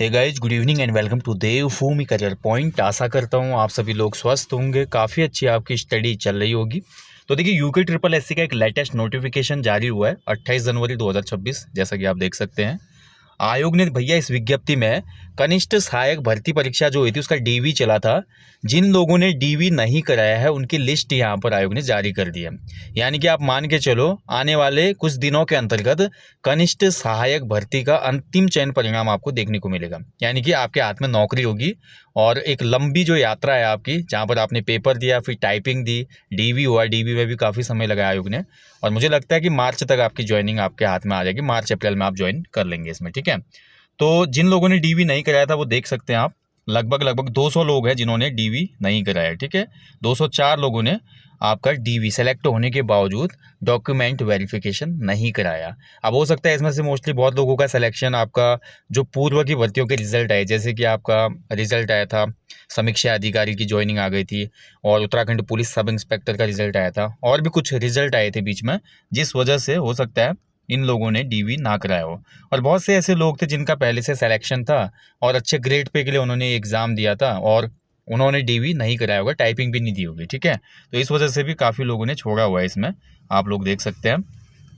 Hey guys, good evening and welcome to Devbhoomi career point. आशा करता हूँ आप सभी लोग स्वस्थ होंगे, काफ़ी अच्छी आपकी स्टडी चल रही होगी। तो देखिए, यूके ट्रिपल एससी का एक लेटेस्ट नोटिफिकेशन जारी हुआ है 28 जनवरी 2026, जैसा कि आप देख सकते हैं। आयोग ने भैया इस विज्ञप्ति में कनिष्ठ सहायक भर्ती परीक्षा जो हुई थी उसका डीवी चला था। जिन लोगों ने डीवी नहीं कराया है उनकी लिस्ट यहाँ पर आयोग ने जारी कर दी है। यानी कि आप मान के चलो, आने वाले कुछ दिनों के अंतर्गत कनिष्ठ सहायक भर्ती का अंतिम चयन परिणाम आपको देखने को मिलेगा। यानी कि आपके हाथ में नौकरी होगी और एक लंबी जो यात्रा है आपकी, जहाँ पर आपने पेपर दिया, फिर टाइपिंग दी, डीवी हुआ, डीवी में भी काफ़ी समय लगाया आयोग ने। और मुझे लगता है कि मार्च तक आपकी ज्वाइनिंग आपके हाथ में आ जाएगी, मार्च अप्रैल में आप ज्वाइन कर लेंगे इसमें, ठीक है। तो जिन लोगों ने डीवी नहीं कराया था वो देख सकते हैं आप, लगभग 200 लोग हैं जिन्होंने डीवी नहीं कराया, ठीक है। 204 लोगों ने आपका डीवी सेलेक्ट होने के बावजूद डॉक्यूमेंट वेरिफिकेशन नहीं कराया। अब हो सकता है इसमें से मोस्टली बहुत लोगों का सिलेक्शन आपका जो पूर्व की भर्तियों के रिजल्ट आए, जैसे कि आपका रिजल्ट आया था समीक्षा अधिकारी की ज्वाइनिंग आ गई थी, और उत्तराखंड पुलिस सब इंस्पेक्टर का रिजल्ट आया था, और भी कुछ रिजल्ट आए थे बीच में, जिस वजह से हो सकता है इन लोगों ने डीवी ना कराया हो। और बहुत से ऐसे लोग थे जिनका पहले से सिलेक्शन था और अच्छे ग्रेड पे के लिए उन्होंने एग्ज़ाम दिया था और उन्होंने डीवी नहीं कराया होगा, टाइपिंग भी नहीं दी होगी, ठीक है। तो इस वजह से भी काफ़ी लोगों ने छोड़ा हुआ है इसमें, आप लोग देख सकते हैं।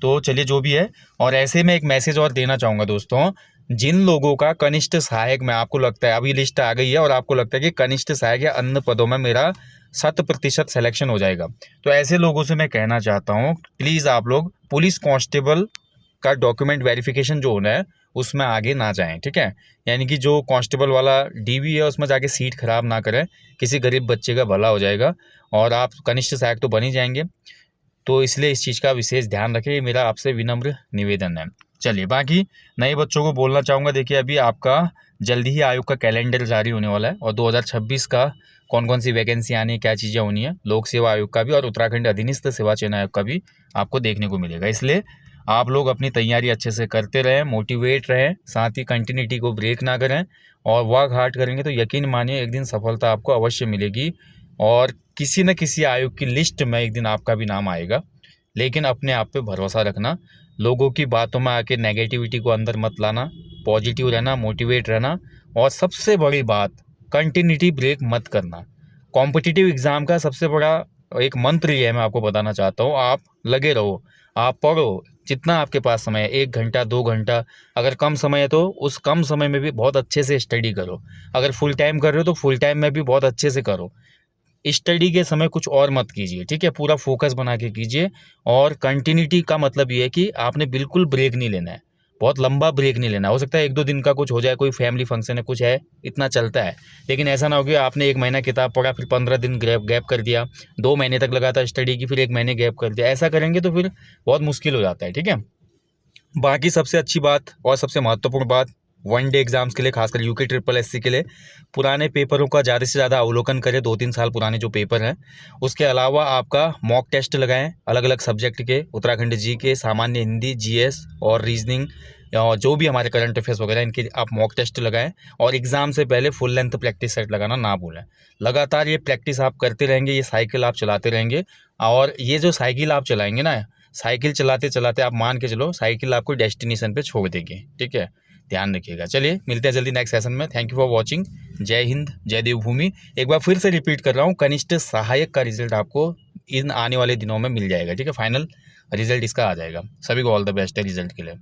तो चलिए, जो भी है, और ऐसे में एक मैसेज और देना चाहूँगा दोस्तों, जिन लोगों का कनिष्ठ सहायक में आपको लगता है अभी लिस्ट आ गई है और आपको लगता है कि कनिष्ठ सहायक या अन्य पदों में मेरा 100% सिलेक्शन हो जाएगा, तो ऐसे लोगों से मैं कहना चाहता हूँ, प्लीज़ आप लोग पुलिस कांस्टेबल का डॉक्यूमेंट वेरिफिकेशन जो होना है उसमें आगे ना जाएं, ठीक है। यानी कि जो कांस्टेबल वाला डीवी है उसमें जाके सीट खराब ना करें, किसी गरीब बच्चे का भला हो जाएगा और आप कनिष्ठ सहायक तो बन ही जाएंगे। तो इसलिए इस चीज़ का विशेष ध्यान रखें, ये मेरा आपसे विनम्र निवेदन है। चलिए, बाकी नए बच्चों को बोलना चाहूँगा, देखिए अभी आपका जल्दी ही आयोग का कैलेंडर जारी होने वाला है और 2026 का कौन कौन सी वैकेंसी आनी है, क्या चीज़ें होनी है, लोक सेवा आयोग का भी और उत्तराखंड अधीनस्थ सेवा चयन आयोग का भी आपको देखने को मिलेगा। इसलिए आप लोग अपनी तैयारी अच्छे से करते रहें, मोटिवेट रहें, साथ ही कंटिन्यूटी को ब्रेक ना करें और वर्क हार्ड करेंगे तो यकीन मानिए एक दिन सफलता आपको अवश्य मिलेगी और किसी न किसी आयोग की लिस्ट में एक दिन आपका भी नाम आएगा। लेकिन अपने आप पे भरोसा रखना, लोगों की बातों में आके नेगेटिविटी को अंदर मत लाना, पॉजिटिव रहना, मोटिवेट रहना, और सबसे बड़ी बात, कंटिन्यूटी ब्रेक मत करना। कॉम्पिटिटिव एग्ज़ाम का सबसे बड़ा एक मंत्र ये है, मैं आपको बताना चाहता हूँ, आप लगे रहो, आप पढ़ो, जितना आपके पास समय है, 1 घंटा 2 घंटा, अगर कम समय है तो उस कम समय में भी बहुत अच्छे से स्टडी करो। अगर फुल टाइम कर रहे हो तो फुल टाइम में भी बहुत अच्छे से करो। स्टडी के समय कुछ और मत कीजिए, ठीक है, पूरा फोकस बना के कीजिए। और कंटिन्यूटी का मतलब ये है कि आपने बिल्कुल ब्रेक नहीं लेना है, बहुत लंबा ब्रेक नहीं लेना। हो सकता है 1-2 दिन का कुछ हो जाए, कोई फैमिली फंक्शन है, कुछ है, इतना चलता है, लेकिन ऐसा ना हो कि आपने 1 महीना किताब पढ़ा, फिर 15 दिन गैप कर दिया, 2 महीने तक लगातार स्टडी की, फिर 1 महीने गैप कर दिया। ऐसा करेंगे तो फिर बहुत मुश्किल हो जाता है, ठीक है। बाकी सबसे अच्छी बात और सबसे महत्वपूर्ण बात, वन डे एग्जाम्स के लिए, खासकर यूके ट्रिपल एससी के लिए, पुराने पेपरों का ज़्यादा से ज़्यादा अवलोकन करें, 2-3 साल पुराने जो पेपर हैं। उसके अलावा आपका मॉक टेस्ट लगाएं अलग अलग सब्जेक्ट के, उत्तराखंड जी के, सामान्य हिंदी, जीएस और रीजनिंग, और जो भी हमारे करंट अफेयर्स वगैरह, इनके आप मॉक टेस्ट लगाएं। और एग्जाम से पहले फुल लेंथ प्रैक्टिस सेट लगाना ना भूलें। लगातार ये प्रैक्टिस आप करते रहेंगे, ये साइकिल आप चलाते रहेंगे, और ये जो साइकिल आप चलाएंगे ना, साइकिल चलाते चलाते आप मान के चलो साइकिल आपको डेस्टिनेशन पे छोड़ देगी, ठीक है। ध्यान रखिएगा। चलिए, मिलते हैं जल्दी नेक्स्ट सेशन में। Thank you for watching. जय हिंद, जय देवभूमि। एक बार फिर से रिपीट कर रहा हूँ, कनिष्ठ सहायक का रिजल्ट आपको इन आने वाले दिनों में मिल जाएगा, ठीक है। फाइनल रिजल्ट इसका आ जाएगा। सभी को ऑल द बेस्ट है रिजल्ट के लिए।